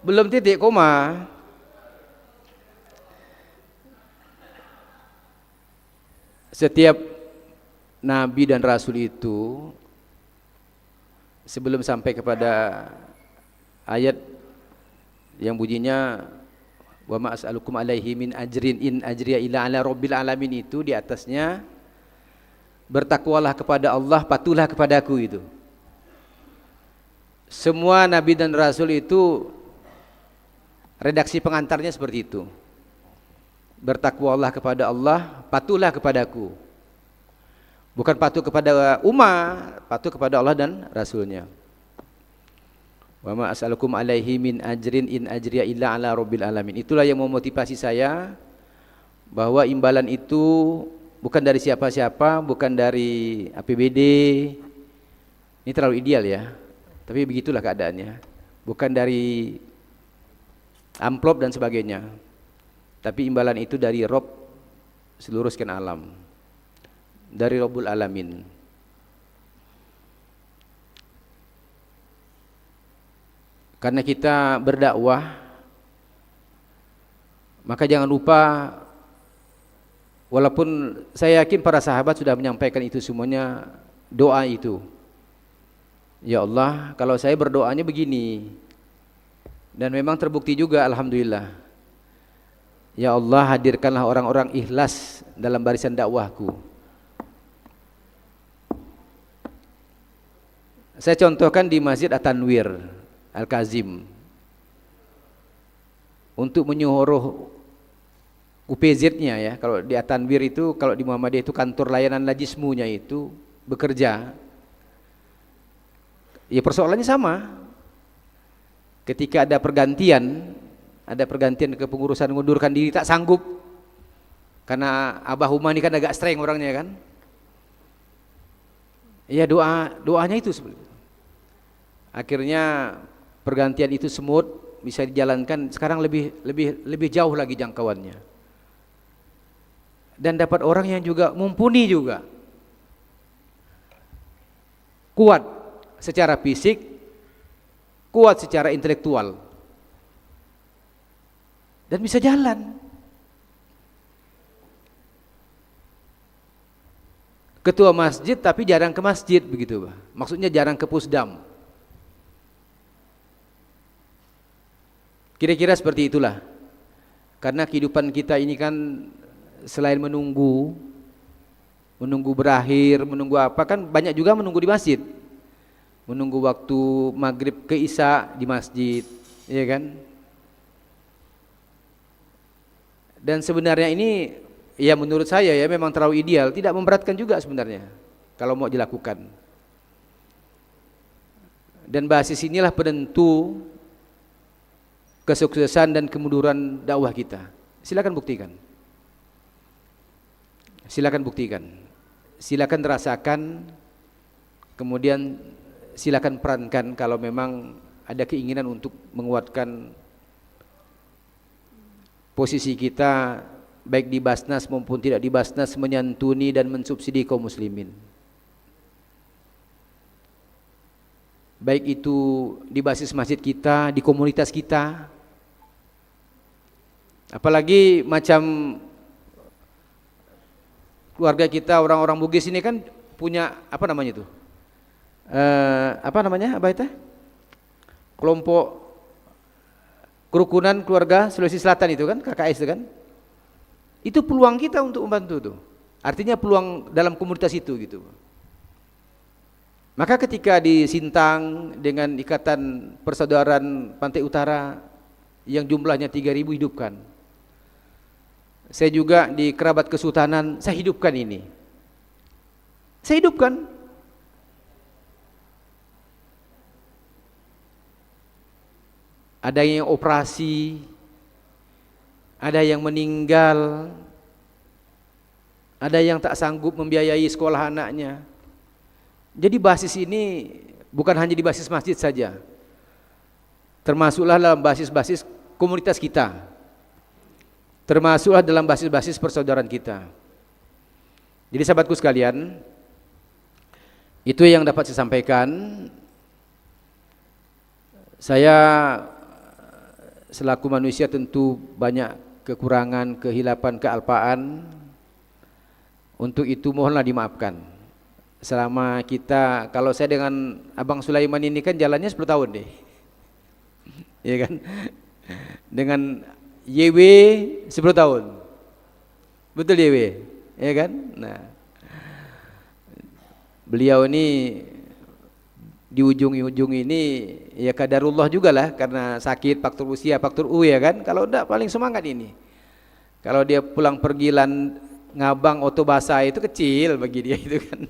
Belum titik koma. Setiap nabi dan rasul itu sebelum sampai kepada ayat yang bunyinya wa ma as'alukum alaihi min ajrin in ajriya illa ala rabbil alamin, itu di atasnya bertakwalah kepada Allah, patuhlah kepadaku itu. Semua nabi dan rasul itu redaksi pengantarnya seperti itu. Bertakwalah kepada Allah, patuhlah kepadaku. Bukan patuh kepada umat, patuh kepada Allah dan Rasulnya. Wa ma as'alukum alaihi min ajrin in ajriya illa ala rabbil alamin. Itulah yang memotivasi saya bahwa imbalan itu bukan dari siapa-siapa, bukan dari APBD. Ini terlalu ideal ya, tapi begitulah keadaannya. Bukan dari amplop dan sebagainya, tapi imbalan itu dari Rob seluruh sekian alam, dari Rabbul Alamin. Karena kita berdakwah, maka jangan lupa, walaupun saya yakin para sahabat sudah menyampaikan itu semuanya, doa itu. Ya Allah, kalau saya berdoanya begini, dan memang terbukti juga alhamdulillah. Ya Allah, hadirkanlah orang-orang ikhlas dalam barisan dakwahku. Saya contohkan di Masjid At-Tanwir Al-Kazim, untuk menyuruh UPZ-nya ya, kalau di At-Tanwir itu, kalau di Muhammadiyah itu kantor layanan lajismunya itu bekerja. Ya persoalannya sama. Ketika ada pergantian kepengurusan, mengundurkan diri, tak sanggup. Karena Abah Huma ini kan agak streng orangnya kan. Ya doanya itu sebenarnya. Akhirnya pergantian itu smooth, bisa dijalankan. Sekarang lebih jauh lagi jangkauannya. Dan dapat orang yang juga mumpuni juga. Kuat secara fisik, kuat secara intelektual. Dan bisa jalan. Ketua masjid tapi jarang ke masjid begitu, Pak. Maksudnya jarang ke pusdam. Kira-kira seperti itulah. Karena kehidupan kita ini kan selain menunggu berakhir, menunggu apa, kan banyak juga menunggu di masjid. Menunggu waktu maghrib ke isya di masjid, ya kan? Dan sebenarnya ini ya menurut saya ya memang terlalu ideal, tidak memberatkan juga sebenarnya kalau mau dilakukan. Dan basis inilah penentu kesuksesan dan kemunduran dakwah kita. Silakan buktikan. Silakan buktikan. Silakan rasakan, kemudian silakan perankan kalau memang ada keinginan untuk menguatkan posisi kita baik di Basnas maupun tidak di Basnas, menyantuni dan mensubsidi kaum muslimin. Baik itu di basis masjid kita, di komunitas kita. Apalagi macam keluarga kita orang-orang Bugis ini kan punya apa namanya itu? Apa namanya? Apa itu? Kelompok kerukunan keluarga Sulawesi Selatan itu kan, KKS itu kan? Itu peluang kita untuk membantu tuh. Artinya peluang dalam komunitas itu gitu. Maka ketika di Sintang dengan Ikatan Persaudaraan Pantai Utara yang jumlahnya 3.000 hidupkan. Saya juga di Kerabat Kesultanan, saya hidupkan ini. Saya hidupkan. Ada yang operasi, ada yang meninggal, ada yang tak sanggup membiayai sekolah anaknya. Jadi basis ini bukan hanya di basis masjid saja, termasuklah dalam basis-basis komunitas kita, termasuklah dalam basis-basis persaudaraan kita. Jadi sahabatku sekalian, itu yang dapat saya sampaikan. Saya selaku manusia tentu banyak kekurangan, kehilapan, kealpaan. Untuk itu mohonlah dimaafkan. Selama kita, kalau saya dengan Abang Sulaiman ini kan jalannya 10 tahun deh. Ya kan? Dengan YW 10 tahun. Betul YW? Ya kan? Nah, beliau ini di ujung ini ya kadarullah juga lah, karena sakit, faktor usia, faktor U ya kan. Kalau enggak paling semangat ini. Kalau dia pulang pergi ngabang oto basah itu kecil bagi dia itu kan.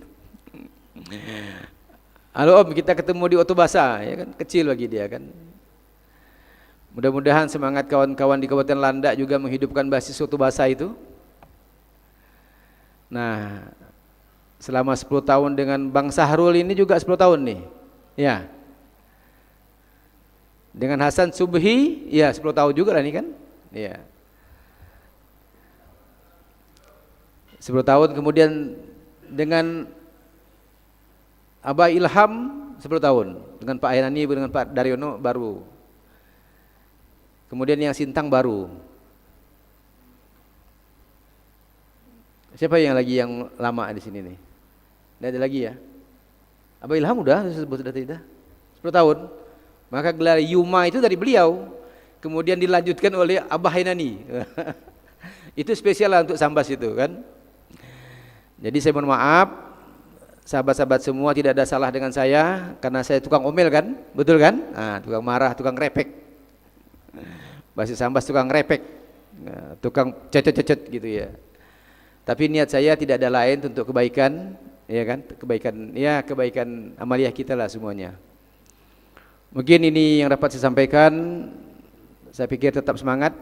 Halo Om, kita ketemu di oto basah ya kan, kecil bagi dia kan. Mudah-mudahan semangat kawan-kawan di Kabupaten Landak juga menghidupkan basis oto basah itu. Nah, selama 10 tahun dengan Bang Sahrul ini juga 10 tahun nih. Ya. Dengan Hasan Subhi ya 10 tahun juga lah nih kan. Ya. 10 tahun, kemudian dengan Abah Ilham 10 tahun, dengan Pak Ainani, dengan Pak Daryono baru. Kemudian yang Sintang baru. Siapa yang lagi yang lama di sini nih? Tidak ada lagi ya? Abah Ilham udah disebut sudah tidak? 10 tahun. Maka gelar Yuma itu dari beliau. Kemudian dilanjutkan oleh Abah Ainani. Itu spesial lah untuk Sambas itu kan. Jadi saya mohon maaf, sahabat-sahabat semua, tidak ada salah dengan saya karena saya tukang omel kan, betul kan? Nah, tukang marah, tukang repek. Bahasa Sambas tukang repek, tukang cecet-cecet gitu ya. Tapi niat saya tidak ada lain untuk kebaikan, ya kan? Kebaikan amaliah kita lah semuanya. Mungkin ini yang dapat saya sampaikan. Saya pikir tetap semangat.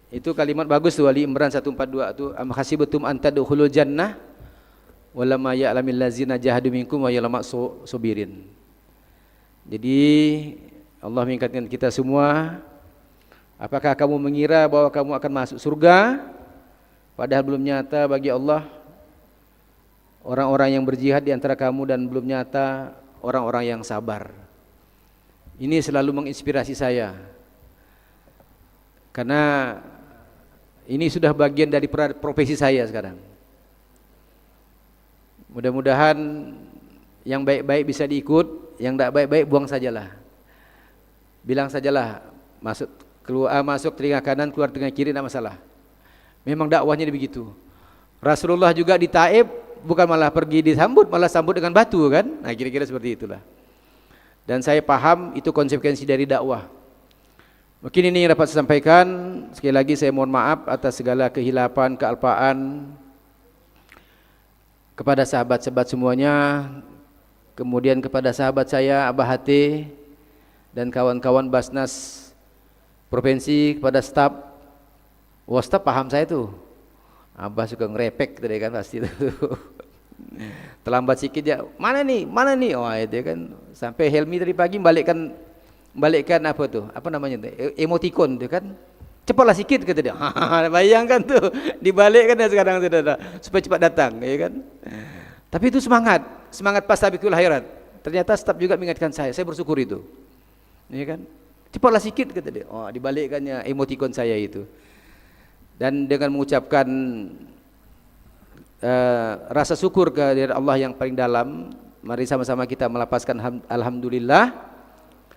Itu kalimat bagus tuh, Ali Imran 142 tuh, am hasibatum an tadkhulul jannah walamma ya'lamil ladzina jahadu minkum wa ya'lamu sabirin. Jadi Allah mengingatkan kita semua, apakah kamu mengira bahwa kamu akan masuk surga padahal belum nyata bagi Allah orang-orang yang berjihad di antara kamu dan belum nyata orang-orang yang sabar. Ini selalu menginspirasi saya, karena ini sudah bagian dari profesi saya sekarang. Mudah-mudahan yang baik-baik bisa diikut, yang tidak baik-baik buang sajalah. Bilang sajalah, masuk telinga kanan, keluar telinga kiri, tidak masalah. Memang dakwahnya begitu. Rasulullah juga di Taif bukan malah pergi disambut, malah sambut dengan batu kan. Nah kira-kira seperti itulah. Dan saya paham itu konsekuensi dari dakwah. Mungkin ini yang dapat saya sampaikan. Sekali lagi saya mohon maaf atas segala kehilapan, kealpaan kepada sahabat-sahabat semuanya, kemudian kepada sahabat saya Abah Hati dan kawan-kawan Basnas Provinsi, kepada staf. Wah, staf paham saya tuh. Abah suka ngerepek tadi kan pasti itu. Terlambat sedikit ya, mana nih, oh itu kan. Sampai Helmi tadi pagi balikkan apa tuh, apa namanya tuh, emoticon tuh kan. Cepatlah sikit kata dia. Bayangkan tuh, dibalikkan ya sekarang saudara, supaya cepat datang, ya kan. Tapi itu semangat pas sabiqul khairat. Ternyata staf juga mengingatkan saya bersyukur itu, ya kan. Cepatlah sikit kata dia. Oh, dibalikkannya emoticon saya itu. Dan dengan mengucapkan rasa syukur kehadirat Allah yang paling dalam, mari sama-sama kita melapaskan alhamdulillah.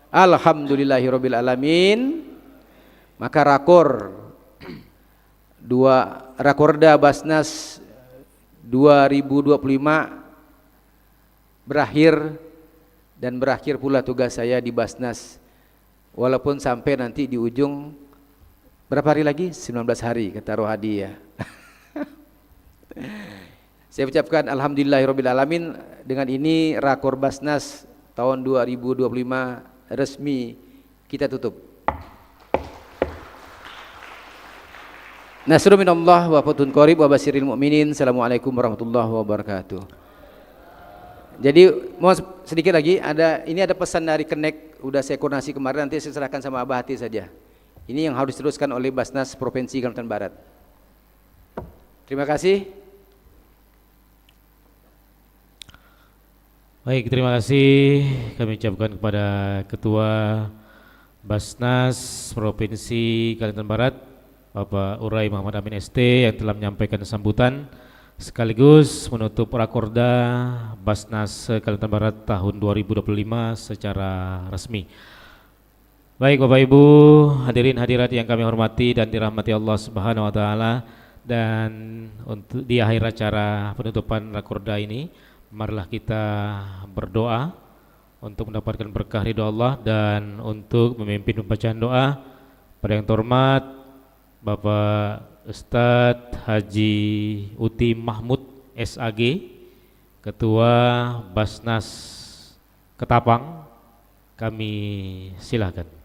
Alhamdulillahirabbil alamin. Maka Rakorda Basnas 2025 berakhir, dan berakhir pula tugas saya di Basnas, walaupun sampai nanti di ujung berapa hari lagi? 19 hari kata Rohadi ya. Saya ucapkan alhamdulillahirabbil alamin. Dengan ini Rakor Basnas tahun 2025 resmi kita tutup. Nasrun minallah wa fathun qarib wa basyiril mu'minin. Assalamualaikum warahmatullahi wabarakatuh. Jadi mau sedikit lagi, ini ada pesan dari Connect, udah saya koordinasi kemarin, nanti saya serahkan sama Abah Hati saja. Ini yang harus diteruskan oleh Basnas Provinsi Kalimantan Barat. Terima kasih. Baik, terima kasih kami ucapkan kepada Ketua Basnas Provinsi Kalimantan Barat, Bapak Urai Muhammad Amin ST, yang telah menyampaikan sambutan sekaligus menutup Rakorda Basnas Kalimantan Barat tahun 2025 secara resmi. Baik Bapak Ibu, hadirin hadirat yang kami hormati dan dirahmati Allah Subhanahu wa taala, dan untuk di akhir acara penutupan Rakorda ini, marilah kita berdoa untuk mendapatkan berkah ridho Allah dan untuk memimpin pembacaan doa pada yang terhormat Bapak Ustadz Haji Uti Mahmud SAG, Ketua Basnas Ketapang. Kami silakan.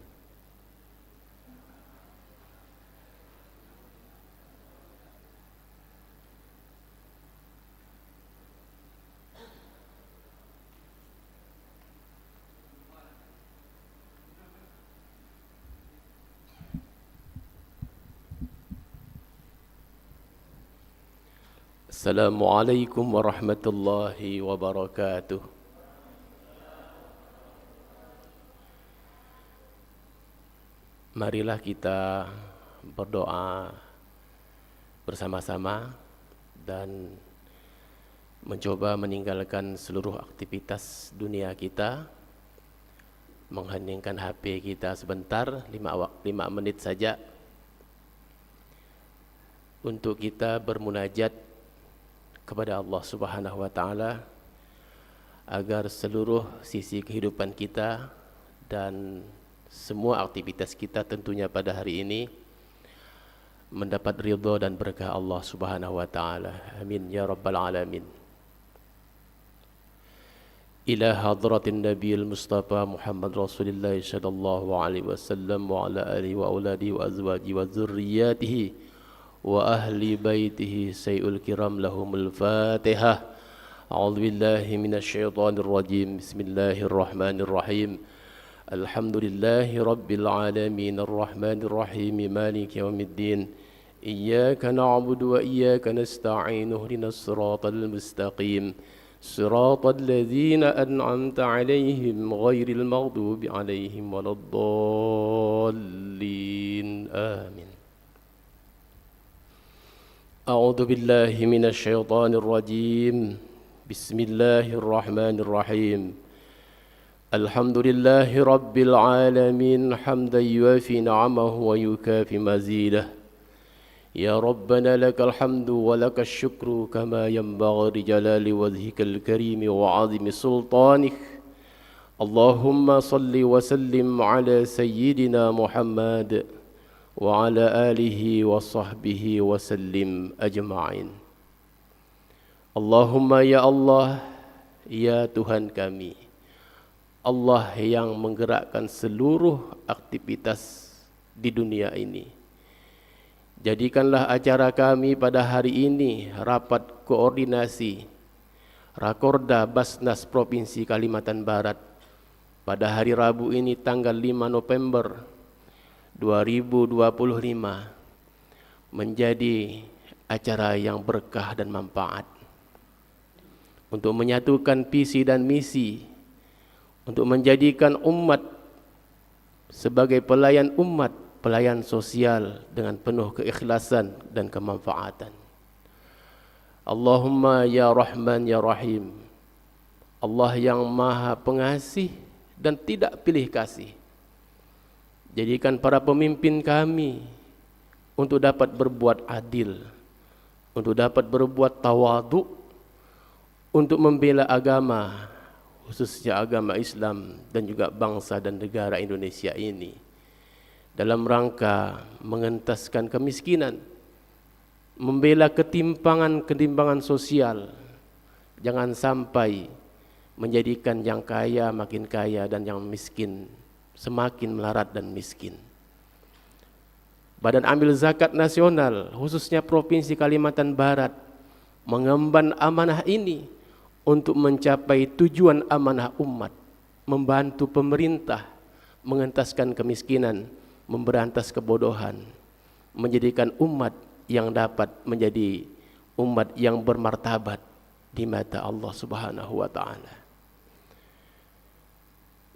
Assalamualaikum warahmatullahi wabarakatuh. Marilah kita berdoa bersama-sama dan mencoba meninggalkan seluruh aktivitas dunia kita, mengheningkan HP kita sebentar, 5 menit saja, untuk kita bermunajat kepada Allah Subhanahu wa taala agar seluruh sisi kehidupan kita dan semua aktivitas kita tentunya pada hari ini mendapat ridha dan berkah Allah Subhanahu wa taala. Amin ya rabbal alamin. Ila hadratin nabiyil mustafa Muhammad Rasulullah sallallahu alaihi wasallam wa ala alihi wa auladihi wa azwajihi wa dzurriyyatihi wa ahli baitihi sayyul kiram lahumul fatihah. أعوذ بالله من الشيطان الرجيم بسم الله الرحمن الرحيم الحمد لله رب العالمين الرحمن الرحيم مالك يوم الدين إياك نعبد وإياك نستعين اهدنا الصراط المستقيم صراط الذين أنعمت عليهم غير المغضوب عليهم ولا الضالين آمين أعوذ بالله من الشيطان الرجيم بسم الله الرحمن الرحيم الحمد لله رب العالمين حمدا يوافي نعمه ويكافي مزيده يا ربنا لك الحمد ولك الشكر كما ينبغي لجلال وجهك الكريم وعظيم سلطانك اللهم صل وسلم على سيدنا محمد وعلى آله وصحبه وسلم أجمعين Allahumma ya Allah, ya Tuhan kami, Allah yang menggerakkan seluruh aktivitas di dunia ini. Jadikanlah acara kami pada hari ini rapat koordinasi Rakorda Basnas Provinsi Kalimantan Barat pada hari Rabu ini tanggal 5 November 2025 menjadi acara yang berkah dan manfaat untuk menyatukan visi dan misi, untuk menjadikan umat sebagai pelayan umat, pelayan sosial dengan penuh keikhlasan dan kemanfaatan. Allahumma ya Rahman ya Rahim, Allah yang maha pengasih dan tidak pilih kasih, jadikan para pemimpin kami untuk dapat berbuat adil, untuk dapat berbuat tawadhu, untuk membela agama, khususnya agama Islam dan juga bangsa dan negara Indonesia ini, dalam rangka mengentaskan kemiskinan, membela ketimpangan sosial. Jangan sampai menjadikan yang kaya makin kaya dan yang miskin semakin melarat dan miskin. Badan Amil Zakat Nasional, khususnya Provinsi Kalimantan Barat, mengemban amanah ini untuk mencapai tujuan amanah umat, membantu pemerintah mengentaskan kemiskinan, memberantas kebodohan, menjadikan umat yang dapat menjadi umat yang bermartabat di mata Allah Subhanahu wa taala.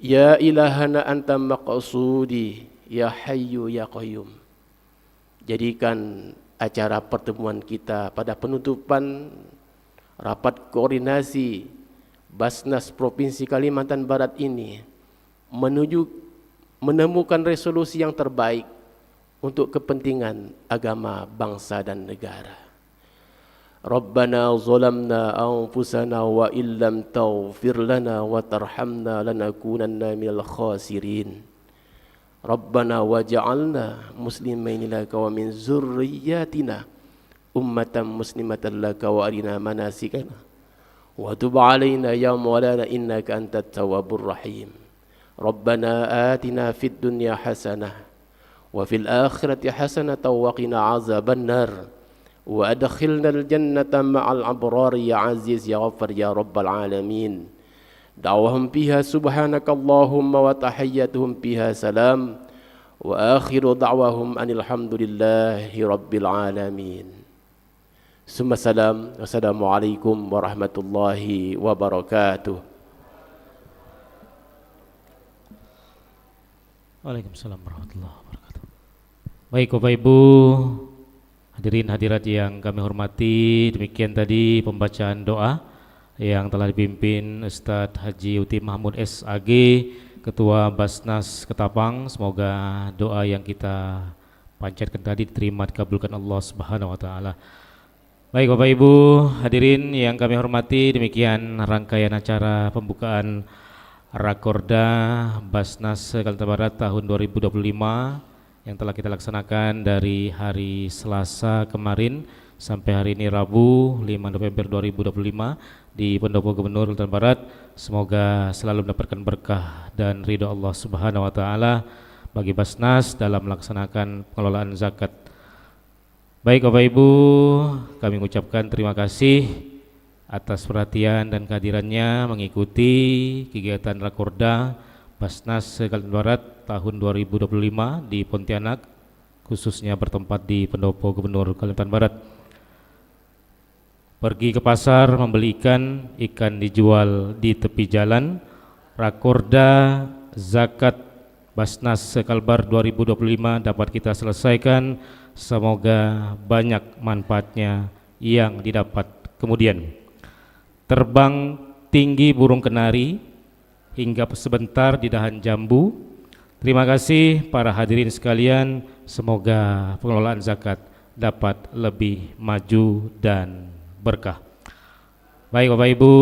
Ya ilahana anta maqsudi ya hayyu ya qayyum. Jadikan acara pertemuan kita pada penutupan rapat koordinasi Basnas Provinsi Kalimantan Barat ini menemukan resolusi yang terbaik untuk kepentingan agama, bangsa dan negara. Rabbana zalamna anfusana wa illam taghfir lana wa tarhamna lanakunanna minal khasirin. Rabbana waj'alna muslimaini laka wa min zurriyyatina ummatan muslimatan laka wa arina manasikana wa tub alaina ya maulana innaka antat tawwabur rahim. Rabbana atina fid dunya hasanah wa fil akhirati hasanah wa qina azaban nar wa adkhilnal jannata ma'al abrar ya aziz ya ghaffar ya rabbal alamin. Da'wahum fiha subhanakallahumma wa tahiyyatuhum fiha salam wa akhiru da'wahum anil hamdulillahi rabbil alamin. Summa salam, wassalamualaikum warahmatullahi wabarakatuh. Waalaikumsalam warahmatullahi wabarakatuh. Baik Bapak Ibu, hadirin hadirat yang kami hormati, demikian tadi pembacaan doa yang telah dipimpin Ustadz Haji Uti Mahmud SAG, Ketua Basnas Ketapang. Semoga doa yang kita panjatkan tadi diterima, dikabulkan Allah Subhanahu wa taala. Baik Bapak Ibu, hadirin yang kami hormati, demikian rangkaian acara pembukaan Rakorda Basnas Kalimantan Barat tahun 2025 yang telah kita laksanakan dari hari Selasa kemarin sampai hari ini Rabu 5 November 2025 di Pendopo Gubernur Kalimantan Barat. Semoga selalu mendapatkan berkah dan ridho Allah Subhanahu wa taala bagi Basnas dalam melaksanakan pengelolaan zakat. Baik Bapak Ibu, kami mengucapkan terima kasih atas perhatian dan kehadirannya mengikuti kegiatan Rakorda Basnas Kalimantan Barat tahun 2025 di Pontianak, khususnya bertempat di Pendopo Gubernur Kalimantan Barat. Pergi ke pasar membeli ikan dijual di tepi jalan. Rakorda Zakat Basnas Kalbar 2025 dapat kita selesaikan. Semoga banyak manfaatnya yang didapat kemudian. Terbang tinggi burung kenari hingga sebentar di dahan jambu. Terima kasih para hadirin sekalian. Semoga pengelolaan zakat dapat lebih maju dan berkah. Baik Bapak Ibu,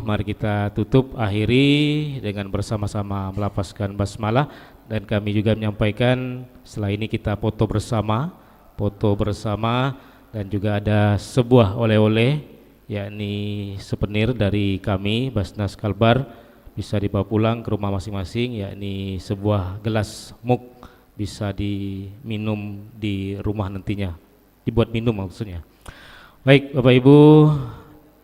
mari kita tutup akhiri dengan bersama-sama melapaskan basmalah, dan kami juga menyampaikan setelah ini kita foto bersama dan juga ada sebuah oleh-oleh yakni souvenir dari kami Basnas Kalbar, bisa dibawa pulang ke rumah masing-masing, yakni sebuah gelas mug bisa diminum di rumah nantinya, dibuat minum maksudnya. Baik Bapak Ibu,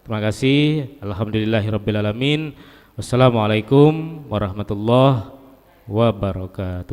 terima kasih. Alhamdulillahirabbil alamin. Wassalamualaikum warahmatullahi wabarakatuh.